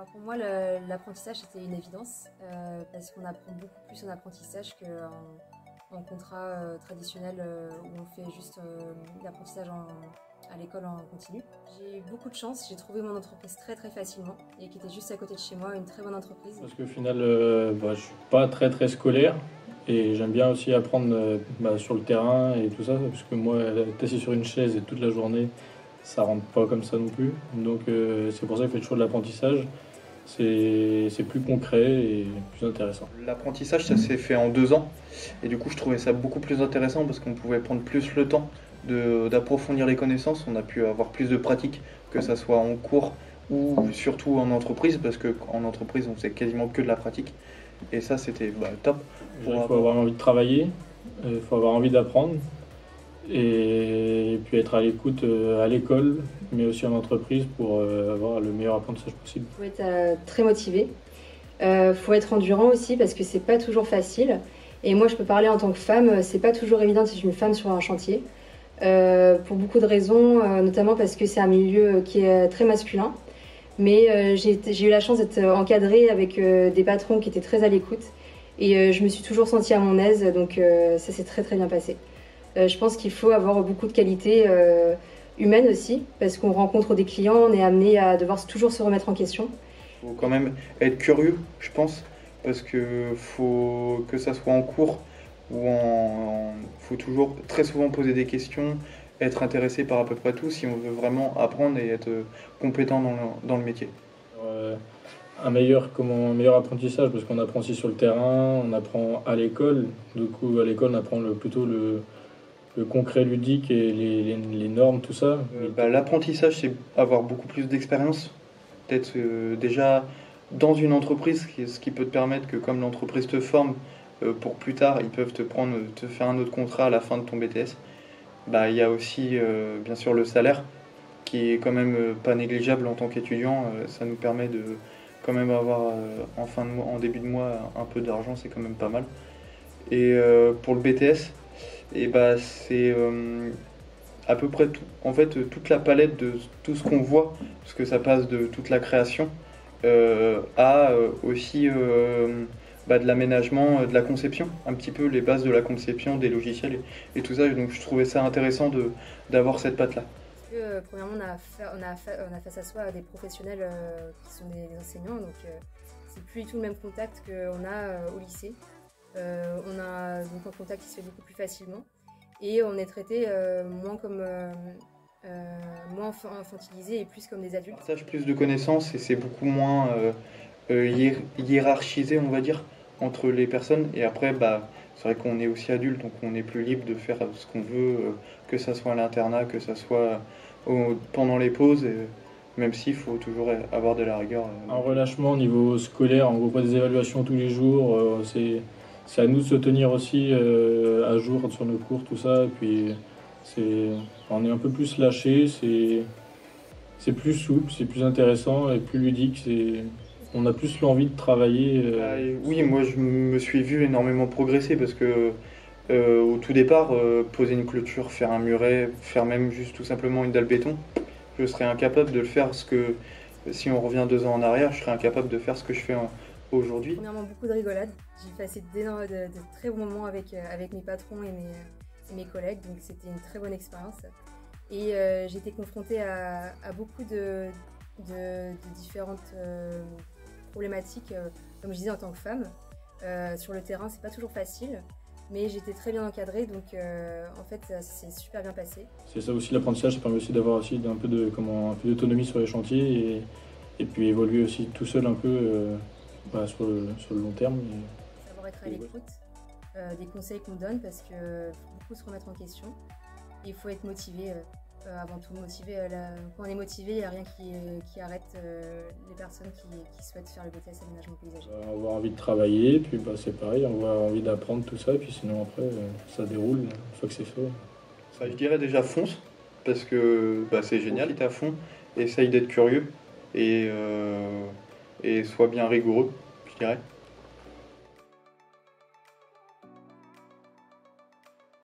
Alors pour moi, l'apprentissage c'était une évidence parce qu'on apprend beaucoup plus en apprentissage qu'en contrat traditionnel où on fait juste l'apprentissage à l'école en continu. J'ai eu beaucoup de chance, j'ai trouvé mon entreprise très très facilement et qui était juste à côté de chez moi, une très bonne entreprise. Parce qu'au final, je suis pas très scolaire et j'aime bien aussi apprendre sur le terrain et tout ça, parce que moi, être assis sur une chaise et toute la journée, ça rentre pas comme ça non plus. Donc c'est pour ça que je fais toujours de l'apprentissage. C'est plus concret et plus intéressant. L'apprentissage, ça s'est fait en 2 ans. Et du coup, je trouvais ça beaucoup plus intéressant parce qu'on pouvait prendre plus le temps d'approfondir les connaissances. On a pu avoir plus de pratique, que ça soit en cours ou surtout en entreprise, parce qu'en entreprise, on faisait quasiment que de la pratique. Et ça, c'était top. Il faut avoir envie de travailler, il faut avoir envie d'apprendre et puis être à l'écoute à l'école, mais aussi en entreprise pour avoir le meilleur apprentissage possible. Il faut être très motivé, faut être endurant aussi parce que c'est pas toujours facile. Et moi je peux parler en tant que femme, c'est pas toujours évident d'être une femme sur un chantier. Pour beaucoup de raisons, notamment parce que c'est un milieu qui est très masculin. Mais j'ai eu la chance d'être encadrée avec des patrons qui étaient très à l'écoute. Et je me suis toujours sentie à mon aise, donc ça s'est très très bien passé. Je pense qu'il faut avoir beaucoup de qualités humaines aussi, parce qu'on rencontre des clients, on est amené à devoir toujours se remettre en question. Il faut quand même être curieux, je pense, parce que faut que ça soit en cours ou faut toujours très souvent poser des questions, être intéressé par à peu près tout si on veut vraiment apprendre et être compétent dans le métier. Un meilleur apprentissage parce qu'on apprend aussi sur le terrain, on apprend à l'école. Du coup, à l'école, on apprend plutôt le concret ludique et les normes, tout ça. L'apprentissage, c'est avoir beaucoup plus d'expérience. Peut-être déjà dans une entreprise, ce qui peut te permettre que comme l'entreprise te forme, pour plus tard, ils peuvent te faire un autre contrat à la fin de ton BTS. Il y a aussi bien sûr le salaire qui est quand même pas négligeable en tant qu'étudiant. Ça nous permet de quand même avoir en début de mois un peu d'argent, c'est quand même pas mal. Et pour le BTS, c'est à peu près tout. En fait, toute la palette de tout ce qu'on voit, parce que ça passe de toute la création à aussi de l'aménagement, de la conception, un petit peu les bases de la conception des logiciels et tout ça. Et donc je trouvais ça intéressant d'avoir cette patte-là. Premièrement, on a face à soi des professionnels qui sont des enseignants, donc c'est plus du tout le même contact qu'on a au lycée. On a donc un contact qui se fait beaucoup plus facilement et on est traité moins infantilisé et plus comme des adultes. On partage plus de connaissances et c'est beaucoup moins hiérarchisé, on va dire, entre les personnes. Et après, c'est vrai qu'on est aussi adulte, donc on est plus libre de faire ce qu'on veut, que ça soit à l'internat, que ça soit pendant les pauses, même s'il faut toujours avoir de la rigueur. Un relâchement au niveau scolaire, on ne voit pas des évaluations tous les jours, c'est à nous de se tenir aussi à jour sur nos cours, tout ça, et puis on est un peu plus lâché, c'est plus souple, c'est plus intéressant et plus ludique, on a plus l'envie de travailler. Oui, moi je me suis vu énormément progresser parce que au tout départ, poser une clôture, faire un muret, faire même juste tout simplement une dalle béton, je serais incapable de le faire. Si on revient 2 ans en arrière, je serais incapable de faire ce que je fais aujourd'hui. Premièrement, beaucoup de rigolades. J'ai passé de très bons moments avec mes patrons et mes collègues, donc c'était une très bonne expérience. Et j'ai été confrontée à beaucoup de différentes problématiques, comme je disais, en tant que femme. Sur le terrain, c'est pas toujours facile. Mais j'étais très bien encadrée, donc en fait, ça s'est super bien passé. C'est ça aussi l'apprentissage, ça permet aussi d'avoir aussi un peu d'autonomie sur les chantiers et puis évoluer aussi tout seul un peu sur le long terme. Savoir être à l'écoute des conseils qu'on donne parce qu'il faut beaucoup se remettre en question. Et il faut être motivé, avant tout motivé. Quand on est motivé, il n'y a rien qui arrête les personnes qui souhaitent faire le BTS aménagement paysager. On va avoir envie de travailler, puis c'est pareil, on va avoir envie d'apprendre tout ça, et puis sinon après ça déroule une fois que c'est fait. Je dirais déjà fonce, parce que c'est génial, il est à fond, essaye d'être curieux et sois bien rigoureux, je dirais.